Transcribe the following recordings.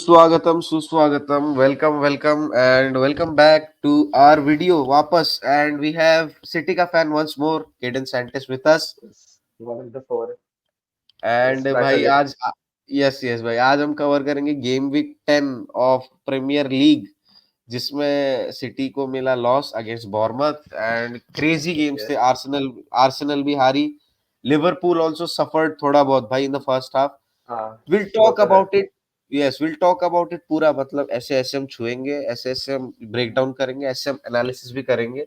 Suswagatam, welcome and welcome back to our video वापस and we have City का fan once more, Caden Santis with us Yes, one of the four and is back भाई again. आज yes भाई आज हम cover करेंगे game week 10 of premier league जिसमें city को मिला loss against Bournemouth and crazy games थे Yes. आर्सेनल भी हारी लिवरपूल आल्सो सफर्ड थोड़ा बहुत भाई इन द फर्स्ट हाफ हाँ, विल वो टॉक तो है। About it yes will talk about it पूरा मतलब ऐसे ऐसे हम छुएंगे ऐसे ऐसे हम ब्रेक डाउन करेंगे ऐसे हम एनालिसिस भी करेंगे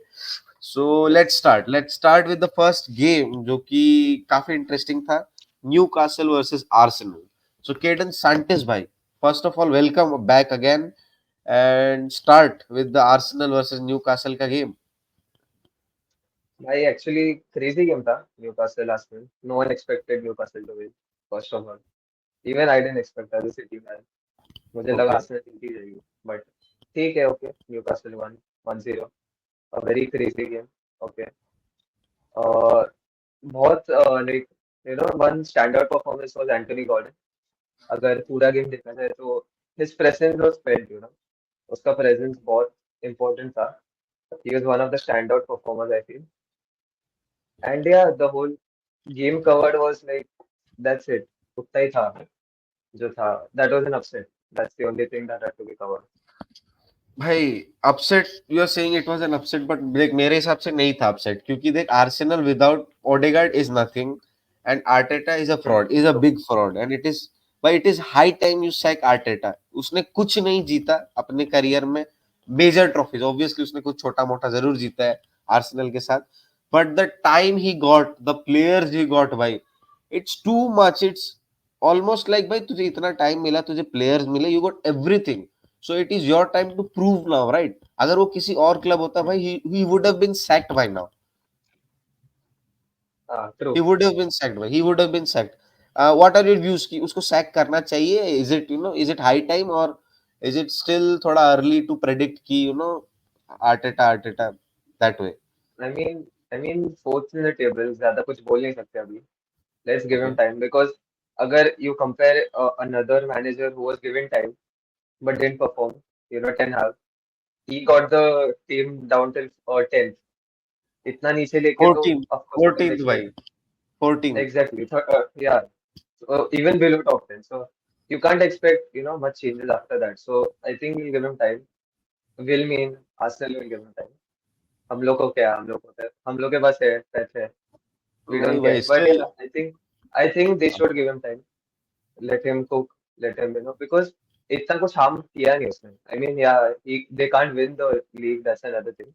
so let's start with the first game जो कि काफी इंटरेस्टिंग था Newcastle versus Arsenal so Caden Santis भाई first of all welcome back again and start with the Arsenal versus Newcastle का गेम भाई एक्चुअली क्रेजी गेम था Newcastle last में. No one expected Newcastle to win first of all. Even I didn't expect as a City man. मुझे लगा okay Arsenal जीत जाएगी. But ठीक है, okay. Newcastle one 1-0. A very crazy game. Okay. बहुत like one stand out performance was Anthony Gordon. अगर पूरा game देखा जाए तो हिज प्रेजेंस वाज फेल्ट. उसका प्रेजेंस बहुत इंपॉर्टेंट था. He was one of the standout performers, I feel. And yeah, the whole game covered was like, that's it. उतना ही था जो था. That was an upset. That's the only thing that had to be covered. भाई upset you are saying it was an upset but देख मेरे हिसाब से नहीं था अपसेट क्योंकि देख Arsenal without Odegaard is nothing and Arteta is a fraud is a True. Big fraud and it is भाई it is high time you sack Arteta उसने कुछ नहीं जीता अपने करियर में मेजर ट्रॉफीज ऑब्वियसली उसने कुछ छोटा मोटा जरूर जीता है आर्सेनल के साथ but the time he got the players he got भाई it's too much it's almost like भाई तुझे इतना टाइम मिला तुझे प्लेयर्स मिले you got everything so it is your time to prove now right अगर वो किसी और क्लब होता Hmm. भाई he would have been sacked by now he True. would have been sacked भाई he would have been sacked what are your views कि उसको sac करना चाहिए is it you know is it high time or is it still थोड़ा early to predict कि you know Arteta that way I mean, fourth in the table. ज़्यादा कुछ बोल नहीं सकते अभी. Let's give him okay time because अगर you compare another manager who was given time but didn't perform, Ten Hag, he got the team down till 10th. इतना नीचे लेके तो 14th of course you can 14th expect. भाई 14th Exactly. Yeah. So even below top 10. So you can't expect, much changes after that. So I think we'll give him time. Will mean Arsenal will give him time. हम लोग को क्या हम लोग के पास है पैसे. We नहीं don't भाई care. But still yeah, I think they should give him time. Let him cook. Let him, because इतना कुछ harm किया नहीं उसने. I mean, yeah, they can't win the league. That's another thing.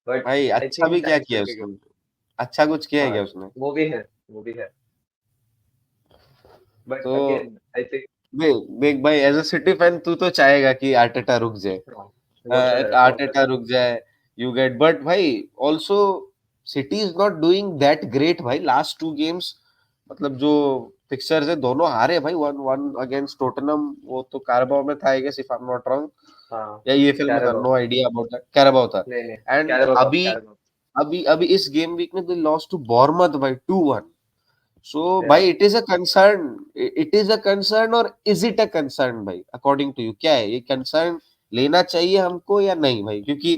But भाई I अच्छा भी think क्या time किया should be given. उसने अच्छा कुछ किया है हाँ, क्या उसने वो भी है. वो भी है. But तो again, I think देख देख भाई एज अ सिटी फैन तू तो चाहेगा कि आर्टेटा रुक जाए हाँ, वो तो है. वो तो आर्टेटा है. रुक जाए यू गेट बट भाई also city is not doing that great भाई लास्ट टू गेम्स मतलब जो फिक्सचर्स है दोनों हारे भाई वन वन अगेंस्ट टोटनम वो तो कैराबाओ में था I guess if I am not wrong हाँ. या ईएफएल में था Carabao. No idea about that Carabao था नहीं नहीं. And Carabao cup. अभी कैरेबाओ. अभी अभी इस गेम वीक में दे लॉस्ट टू बॉर्मथ भाई 2-1 सो या. भाई it is a concern it is a concern और इज इट अ कंसर्न भाई अकॉर्डिंग टू यू क्या है ये कंसर्न लेना चाहिए हमको या नहीं भाई क्योंकि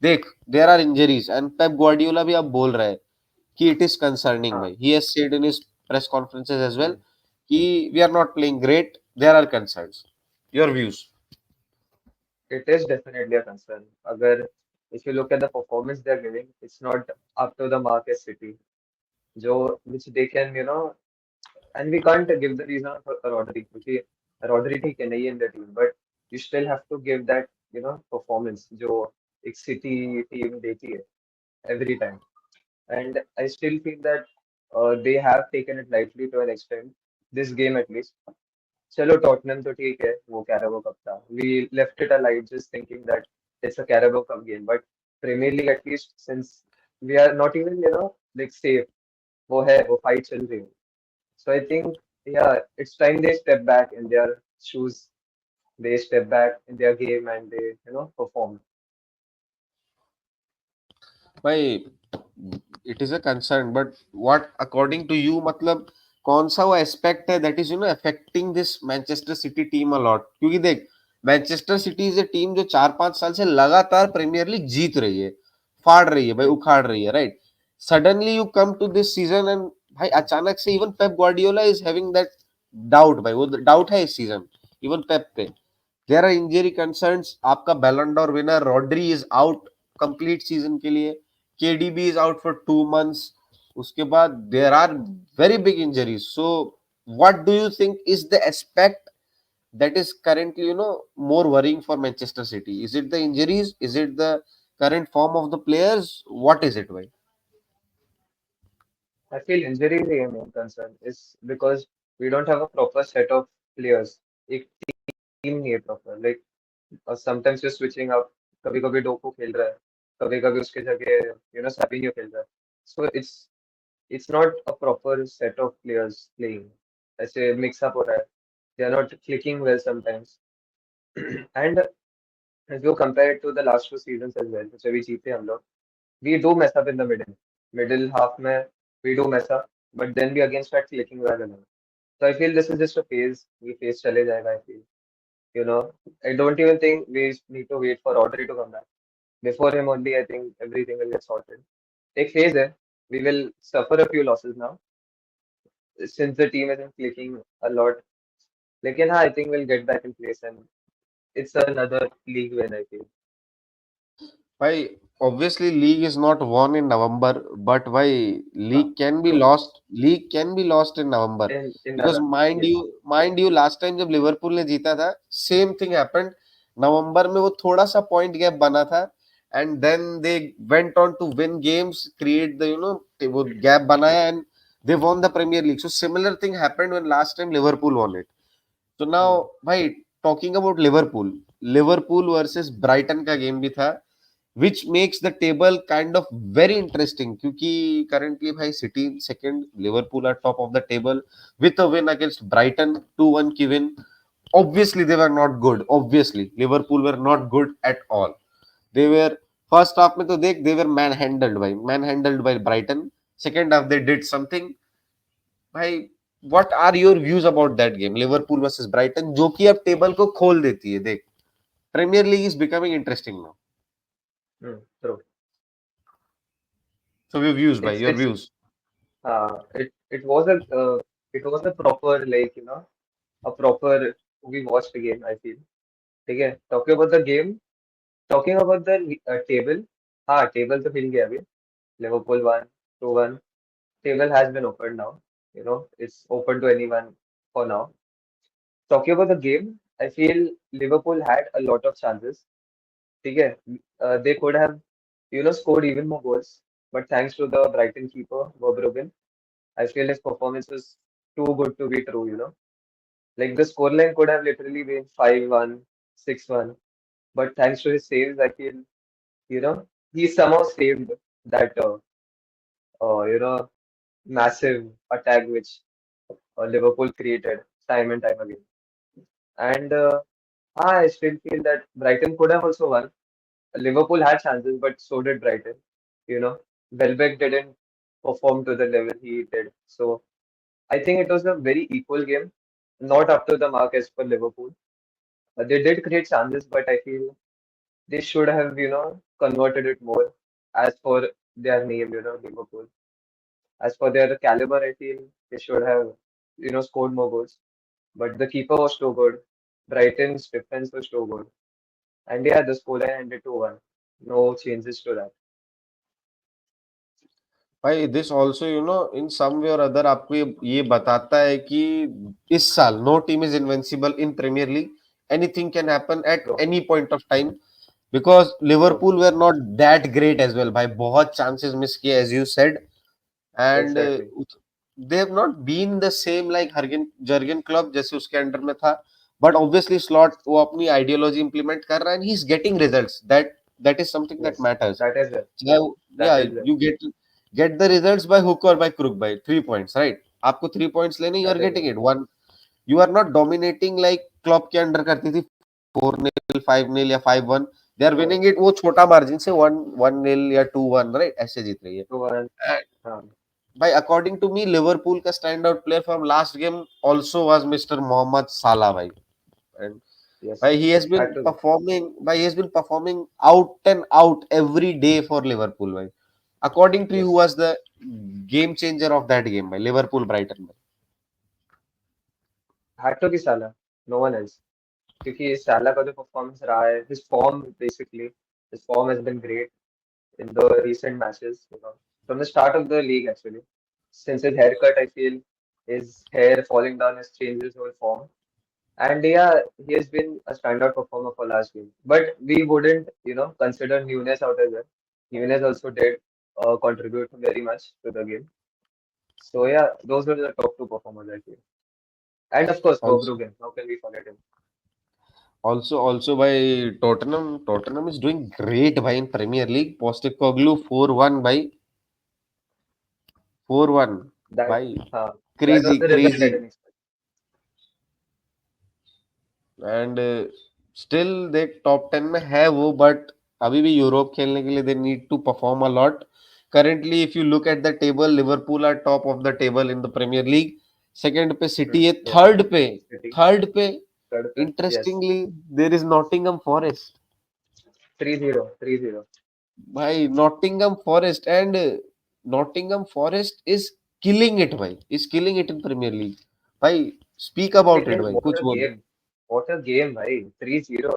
देख there are injuries and Pep Guardiola भी अब बोल रहा है कि इट इज कंसर्निंग हाँ. भाई he has said in his press conferences as well कि we are not playing great there are concerns your views It is definitely a concern. अगर if you look at the performance they're giving, it's not up to the mark as City. जो which they can, and we can't give the reason for Rodri क्योंकि Rodri ठीक है नहीं है in the team, but you still have to give that, performance जो एक City team देती है every time. And I still feel that they have taken it lightly to an extent. This game at least. चलो Tottenham तो ठीक है वो Carabao cup था. We left it alive just thinking that it's a Carabao cup game. But premier league at least since we are not even like safe. वो है वो fight चल रही है. So I think yeah it's time they step back in their shoes. They step back in their game and they perform. भाई it is a concern but what according to you मतलब कौन सा वो aspect है that is affecting this Manchester city team a lot, क्योंकि देख Manchester city is a team जो 4-5 साल से लगातार प्रीमियर लीग जीत रही है, फाड़ रही है भाई, उखाड़ रही है, right? Suddenly you come to this season and भाई अचानक से even Pep Guardiola is having that doubt, भाई वो डाउट है इस सीजन इवन पेप पे। देयर आर इंजरी कंसर्न्स, आपका Ballon d'Or winner Rodri is out complete season के लिए, KDB is out for 2 months, उसके बाद there are very big injuries. So what do you think is the aspect that is currently more worrying for Manchester City? Is it the injuries? Is it the current form of the players? What is it, भाई? I feel injury is a main concern is because we don't have a proper set of players. एक team नहीं है proper. Like sometimes you're switching up. कभी-कभी Docu खेल रहा है, कभी-कभी उसके जगह सैबिन्यो खेल रहा है. So it's not a proper set of players playing. ऐसे mix up हो रहा है. They are not clicking well sometimes. And if you compare it to the last two seasons as well, which अभी जीते हम लोग, we do mess up in the middle. Middle half में we do mess up, but then we again start clicking well again. So I feel this is just a phase. We phase चले जाएगा. I feel. You know, I don't even think we need to wait for Rodri to come back. Before him only, I think everything will get sorted. एक phase है. We will suffer a few losses now since the team isn't clicking a lot. लेकिन हाँ, I think we'll get back in place and it's another league win. I feel. Why, obviously, league is not won in November, but why हाँ, league can be true. lost? League can be lost in November In because November, yes. mind you, last time जब Liverpool ने जीता था, same thing happened. नवंबर में वो थोड़ा सा point gap बना था and then they went on to win games, create the वो गैप बनाया and they won the Premier League. So similar thing happened when last time Liverpool won it. So Hmm. now भाई talking about Liverpool, Liverpool versus Brighton का game भी था which makes the table kind of very interesting क्योंकि currently भाई City second, Liverpool are top of the table with a win against Brighton 2-1 की win. Obviously they were not good, obviously Liverpool were not good at all. They were first half में तो देख they were manhandled by Brighton. Second half they did something, भाई what are your views about that game Liverpool versus Brighton जो कि अब table को खोल देती है? देख Premier League is becoming interesting now. True. So your views, भाई, your It's views. it was a proper like a proper we watched the game. I feel. ठीक है. Talking about the table. हाँ, table तो हिल गया अभी. Liverpool won 2-1. Table has been opened now. It's open to anyone for now. Talking about the game, I feel Liverpool had a lot of chances. ठीक है. They could have scored even more goals, but thanks to the Brighton keeper, Verbruggen, I feel his performance was too good to be true. Like the scoreline could have literally been 5-1, 6-1, but thanks to his saves, I feel, you know, he somehow saved that, massive attack which Liverpool created time and time again. And I still feel that Brighton could have also won. Liverpool had chances, but so did Brighton. You know, Welbeck didn't perform to the level he did. So I think it was a very equal game, not up to the mark as per Liverpool. They did create chances, but I feel they should have, converted it more as for their name, Liverpool. As for their caliber, I feel they should have, scored more goals. But the keeper was too good. Brighton's defense was too good. And yeah, the scoreline ended 2-1. No changes to that. भाई this also in some way or other आपको ये बताता है कि इस साल no team is invincible in premiere League, anything can happen at True, any point of time because true. Liverpool were not that great as well, भाई बहुत chances miss किए as you said and Exactly. they have not been the same like Jurgen Klopp जैसे उसके under में था, but obviously slot वो अपनी ideology implement कर रहा है and he is getting results, that is something that Yes, matters. that is it. चाहे That या is it. You get the results by hook और by crook, by 3 points, right? आपको 3 points लेने, you are That is getting it. It won. You are not dominating like club के under करती थी 4-0 5-0 या 5-1. They are True. Winning it वो छोटा margin से 1-1-0 या 2-1, राइट? ऐसे जीत रही To one. है. हाँ. भाई according to me लिवरपूल का stand out player from last game also was mister Mohamed Salah भाई. And Yes, भाई he has been had to be. performing भाई he has been performing out and out every day for Liverpool भाई. According to you, who Yes, was the game changer of that game भाई Liverpool Brighton में? had to be Salah. No one else. क्योंकि साला का जो performance रहा है, his form basically, his form has been great in the recent matches, from the start of the league actually. Since his haircut, I feel his hair falling down has changed his whole form. And yeah, he has been a standout performer for last game. But we wouldn't, consider Nunes out as well. Nunes also did contribute very much to the game. So yeah, those were the top two performers I feel. And of course, Also, Verbruggen. How can we forget him? also भाई Tottenham is doing great भाई in Premier League. Postecoglou 4-1 भाई 4-1 That भाई that was crazy the result I crazy. didn't expect. And still they top 10 में है वो, but अभी भी Europe खेलने के लिए they need to perform a lot. Currently if you look at the table Liverpool are top of the table in the premiere league. Second पे city है, Yes, City. थर्ड पे Third place. Yes. Interestingly there is Nottingham Forest. 3-0. 3-0. भाई Nottingham Forest, and Nottingham Forest is killing it भाई, is killing it in premiere league. भाई speak about it And भाई, what कुछ a बोलो. game. What a game, भाई. 3-0.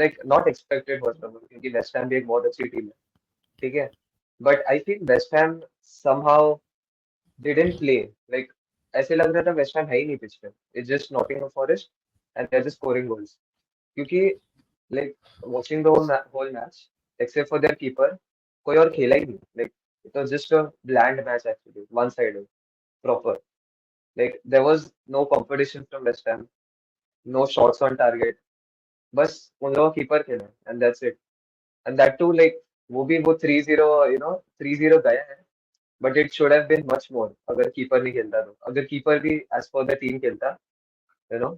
Like, not expected first of all, क्योंकि West Ham भी एक बहुत अच्छी टीम है. ठीक है. But I feel West Ham somehow didn't play. Like, ऐसे लग रहा था वेस्ट हैम है ही नहीं पिच पे. It's just Nottingham Forest and they're just scoring goals. क्योंकि like watching the whole match, except for their keeper, कोई और खेला ही नहीं. Like, it was just a bland match actually, one-sided, proper. Like, there was no competition from West Ham, no shots on target. बस उन लोगों का keeper खेला and that's it. And that too, like, वो 3-0, 3-0 गया है. But it should have been much more अगर keeper नहीं खेलता तो. अगर कीपर भी as per the team खेलता, you know,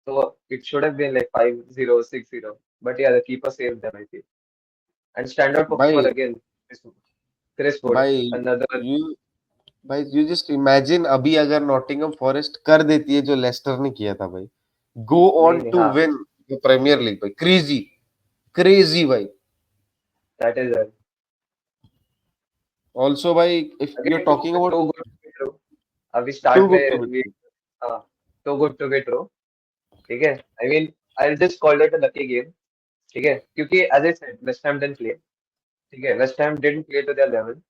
so it should have been like 5-0, 6-0. But yeah, the keeper saved them, I feel. And standout performer भाई again, Chris Chris Wood, भाई another. You भाई you just imagine अभी अगर Nottingham forest कर देती है जो लेस्टर ने किया था भाई, गो नहीं ऑन नहीं, टू हाँ, विन द प्रीमियर लीग भाई. क्रेजी क्रेजी भाई. that is it. ऑल्सो भाई if you are Again, talking about too good to be true. अभी टू start गुड में टू we, बी. हाँ, too good to be true. ठीक है. I mean, I'll just call it a lucky game. ठीक है. क्योंकि as I said, West Ham didn't play. ठीक है. West Ham didn't play to their level.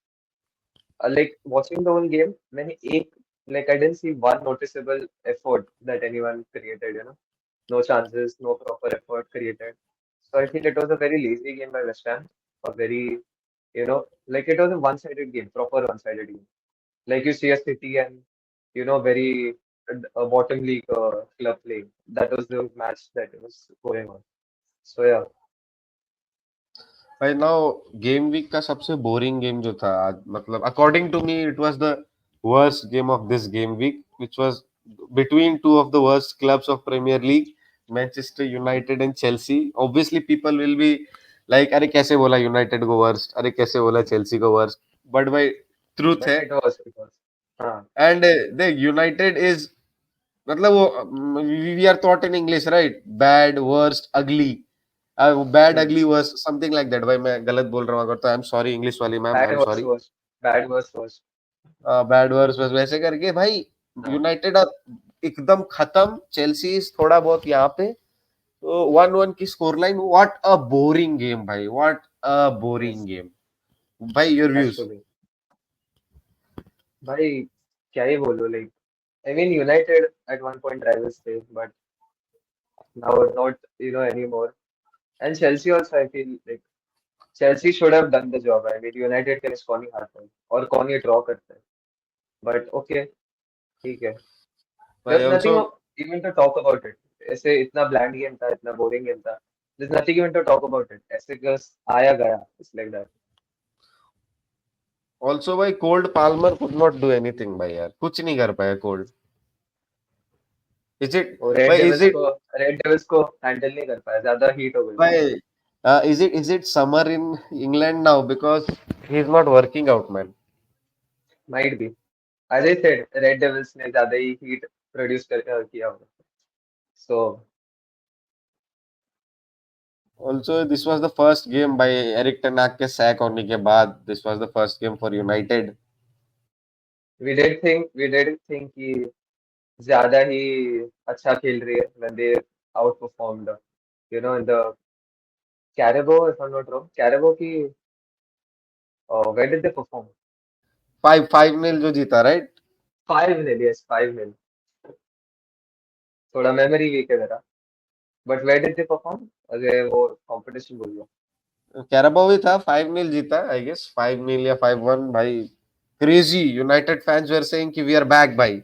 Like watching the whole game, मैंने एक like I didn't see one noticeable effort that anyone created. No chances, no proper effort created. So I feel it was a very lazy game by West Ham. A very, like it was a one-sided game, proper one-sided game. Like you see a City and very bottom league club playing. That was the match that was going on. So yeah, भाई now game week का सबसे boring game जो था आज, मतलब according to me it was the worst game of this game week which was between two of the worst clubs of Premier League, Manchester United and Chelsea. Obviously people will be like अरे कैसे बोला United को worst, अरे कैसे बोला Chelsea को worst, but भाई truth but है. it was. हाँ, एंड द यूनाइटेड इज, मतलब वो we are taught in English right, bad worst ugly, bad hmm. Ugly worst something like that. भाई मैं गलत बोल रहा हूँ अगर तो आई एम सॉरी, इंग्लिश वाली ma'am I Bad am was sorry. worst. Bad was worst. Bad worst वैसे करके भाई हाँ, यूनाइटेड एकदम खत्म, चेल्सी थोड़ा बहुत यहाँ पे. तो 1-1 की score line. What a boring game भाई, what a boring yes, game. भाई your has views. to be. भाई क्या ही बोलो, like I mean United at one point rivals थे, but now not anymore. And Chelsea also I feel like Chelsea should have done the job. I mean United के लिए कौन ही हारता है और कौन ही ड्रॉ करता है. But okay, ठीक है. भाई There's also nothing even to talk about it. ऐसे इतना bland game था, इतना boring game था. There's nothing even to talk about it. ऐसे बस आया गया. It's like that. ऑल्सो भाई cold Palmer could not do anything भाई, यार कुछ नहीं कर पाया कोल्ड. इज इट वो भाई, इज इट रेड डेविल्स को हैंडल नहीं कर पाया. ज्यादा हीट हो गई थी. भाई is it summer in England now because he is not working out man. Might be. As I said, Red Devils ने ज्यादा ही हीट प्रोड्यूस किया होगा. So Also, this was the first game by Eric Ten Hag के sack होने के बाद. This was the first game for United. we did think कि ज्यादा ही अच्छा खेल रही है when they outperformed, in the Carabao, if I'm not wrong. Carabao की where did they perform? 5-5-0 जो जीता, right? 5-0, yes, 5-0. थोड़ा मेमोरी वीक है मेरा. But where did they perform? अरे वो competition बोल गया. कैराबाओ भी था, 5-0 जीता, आई गेस 5-0 या 5-1 भाई. Crazy. United fans were saying कि वी आर बैक भाई.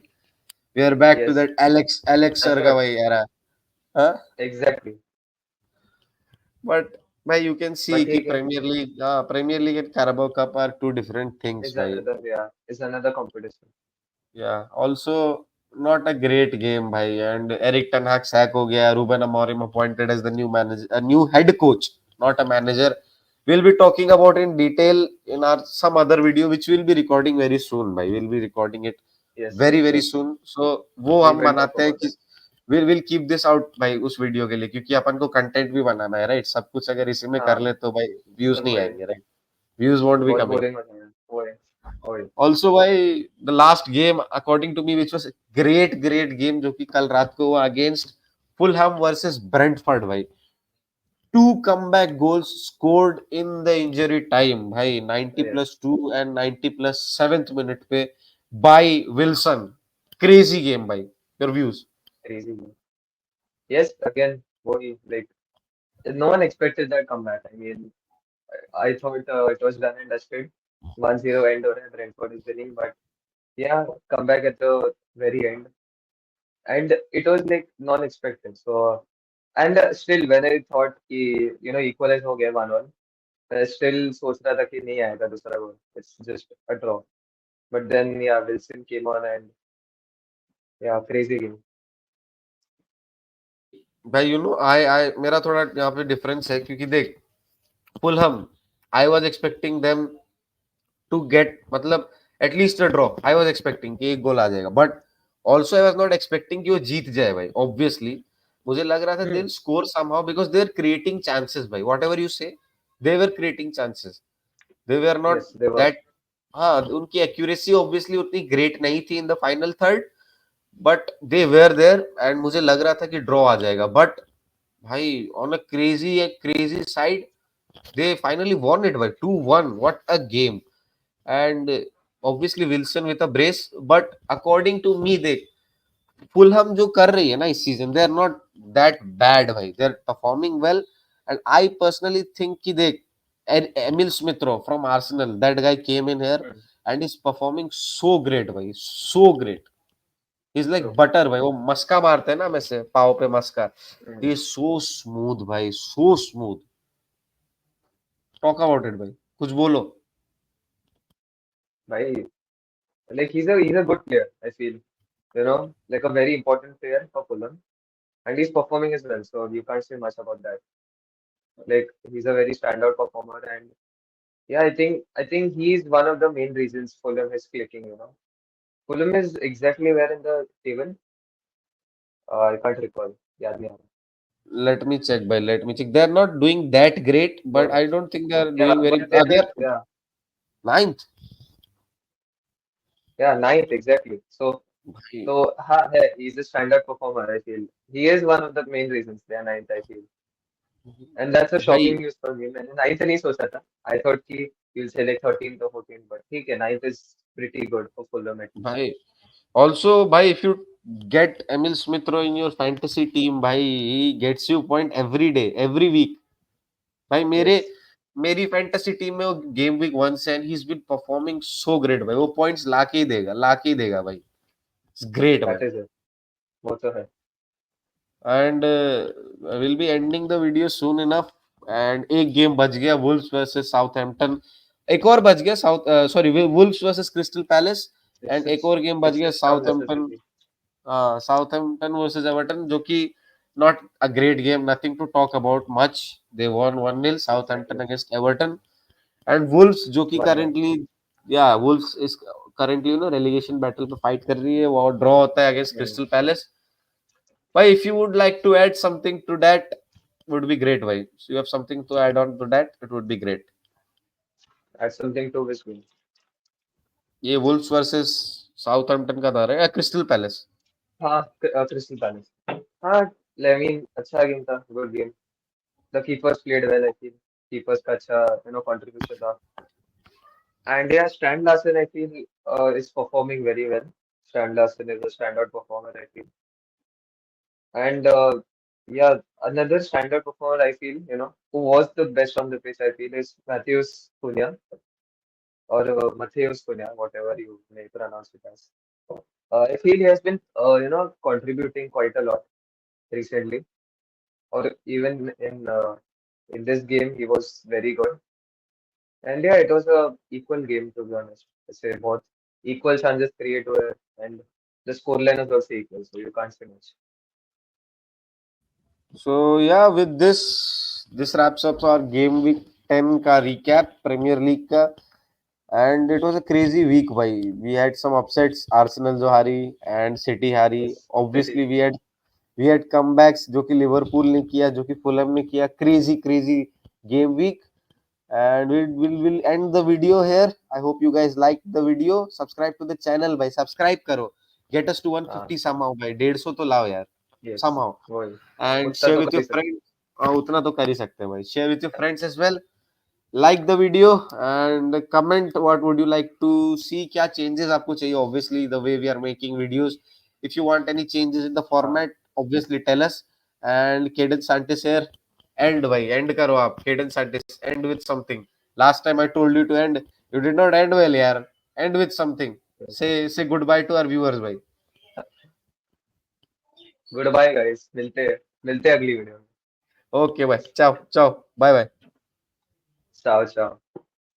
We are back to Yes, that Alex that's sir का what. भाई एरा. हाँ. Exactly. बट भाई यू कैन सी But कि ठीक है. Premier League and Carabao Cup are two different things Is भाई. another, yeah, is another competition. Yeah, also not a great game, bhai. And Eric Ten Hag sack हो गया. Ruben Amorim appointed as the new manager, a new head coach, not a manager. We'll be talking about in detail in our some other video, which we'll be recording very soon, bhai. We'll be recording it Yes, very yes. soon. So वो We हम will talk बनाते हैं about कि it. we'll keep this out भाई उस video के लिए, क्योंकि अपन को कंटेंट भी बनाना है, राइट. सब कुछ अगर इसी में कर हाँ, ले तो भाई व्यूज तो नहीं वही आएंगे, राइट. व्यूज वोंट बी बहुत कमिंग. बोरिंग हो जाएगा. वही वही. Also भाई the last game according to me which was a great game जो कि कल रात को हुआ against Fulham versus Brentford भाई. Two comeback goals scored in the injury time भाई. 90 Yes, plus 2 and 90 plus 7th minute पे by Wilson. Crazy game भाई. Your views? crazy. Yes, again, वही like no one expected that comeback. I mean, I thought it was done and dusted. 1-0 end हो रहा है, Brentford is winning, but yeah, comeback at the very end. And it was like non-expected. So, and still when I thought कि equalize हो गया 1-1, मैं still सोच रहा था कि नहीं आएगा दूसरा गोल. It's just a draw. But then yeah, Wilson came on and yeah, crazy game. भाई यू नो आई मेरा थोड़ा यहाँ पे डिफरेंस है, क्योंकि देख Fulham I was expecting them to get मतलब at least a draw. I was expecting कि एक गोल आ जाएगा, but also I was not expecting कि वो जीत जाए भाई. ऑब्वियसली मुझे लग रहा था they Hmm. Score somehow because they are creating chances भाई. Whatever you say they were creating chances. They were not Yes, they were. That. हाँ, उनकी एक्यूरेसी ऑब्वियसली उतनी ग्रेट नहीं थी in the final third, but they were there and मुझे लग रहा था कि ड्रॉ आ जाएगा. बट भाई on a crazy side they finally won it by 2-1. What a game. And obviously Wilson with a brace, but according to me they Fulham जो कर रही है ना इस season, they are not that bad भाई. They are performing well, and I personally think कि देख Emil Smith Rowe from Arsenal, that guy came in here Hmm. and is performing so great भाई, so great. He's like True. butter भाई. वो मस्का मारते हैं ना में से पाव पे मस्का. Hmm. He is so smooth भाई, so smooth. Talk about it भाई. कुछ बोलो. Bhai, like he's a good player, I feel. Like a very important player for Fulham. And he's performing as well, so you can't say much about that. Like he's a very standout performer, and yeah, I think he's one of the main reasons Fulham is clicking. Fulham is exactly where in the table? I can't recall. याद नहीं आ रहा. Let me check, by let me check. They're not doing that great, but So I don't think they're yeah, doing very. but they're They're yeah, ninth. yeah, ninth exactly. So हाँ है, he's a standout performer. I feel he is one of the main reasons they are ninth. I feel, and that's a भाई shocking news for me. मैंने ninth नहीं सोचा था. I thought कि you'll say like 13th or 14th, but ठीक है, ninth is pretty good for Fulham at least. भाई also भाई if you get Emil Smith Rowe in your fantasy team भाई, he gets you point every day, every week. भाई Yes, मेरी fantasy team में वो game week 1 से and he is been performing so great भाई. वो points लाके ही देगा भाई. इट्स ग्रेट भाई. that is it. वो तो है. And will be ending the video soon enough. And एक गेम बच गया, वुल्व्स वर्सेस साउथहैम्पटन. एक और बच गया South sorry Wolves versus Crystal Palace. And एक और गेम बच गया Ipswich Town versus Southampton. City. Southampton versus Everton, जो कि not a great game, nothing to talk about much. They won 1-0 Southampton Exactly. Against Everton. And Wolves जो कि 1-1. Currently या Wolves is currently relegation battle पे fight कर रही है, वो ड्रॉ होता है अगेंस्ट Hmm. Crystal Palace. भाई if you would like to add something to that would be great भाई. So you have something to add on to that, it would be great. Add something to which game? ये wolves versus Southampton का था या crystal palace? हाँ, crystal palace. हाँ, I mean, अच्छा game था, good game. The keepers played well, I feel. Keepers का अच्छा, contribution था. And yeah, Stan Larsen, I feel, is performing very well. Stan Larsen is a standout performer, I feel. And yeah, another standout performer, I feel, who was the best on the pitch, I feel, is Matthews Cunha, or Matthews Cunha, whatever you may pronounce it as. I feel he has been, contributing quite a lot recently, or even in this game, he was very good. And yeah, it was a equal game, to be honest. ऐसे बहुत equal chances create हुए, and the scoreline was also equal, so you can't say much. So yeah, with this wraps up our game week 10 का recap Premier League का. And it was a crazy week भाई. We had some upsets, Arsenal जो हारी and City हारी. Yes, Obviously City. we had comebacks जो कि Liverpool ने किया, जो कि फुलहम ने किया. Crazy game week. And we'll end the video here. I hope you guys liked the video. Subscribe to the channel भाई. Subscribe करो. Get us to हाँ, 150 somehow भाई. 150 तो लाओ यार. yes, Somehow. वही. And उतना share तो with कर ही your सकते. friends. हाँ उतना तो कर ही सकते हैं भाई. Share with your friends as well. Like the video and comment what would you like to see. क्या changes आपको चाहिए? Obviously the way we are making videos. If you want any changes in the हाँ, format, obviously tell us. And Cadence Santis here. End भाई. End करो आप. Cadence Santis. End with something. Last time I told you to end. You did not end well यार. End with something. yes. Say goodbye to our viewers भाई. Goodbye, guys. मिलते हैं अगली video में. Okay भाई. Ciao. Ciao. Bye bye. Ciao, ciao.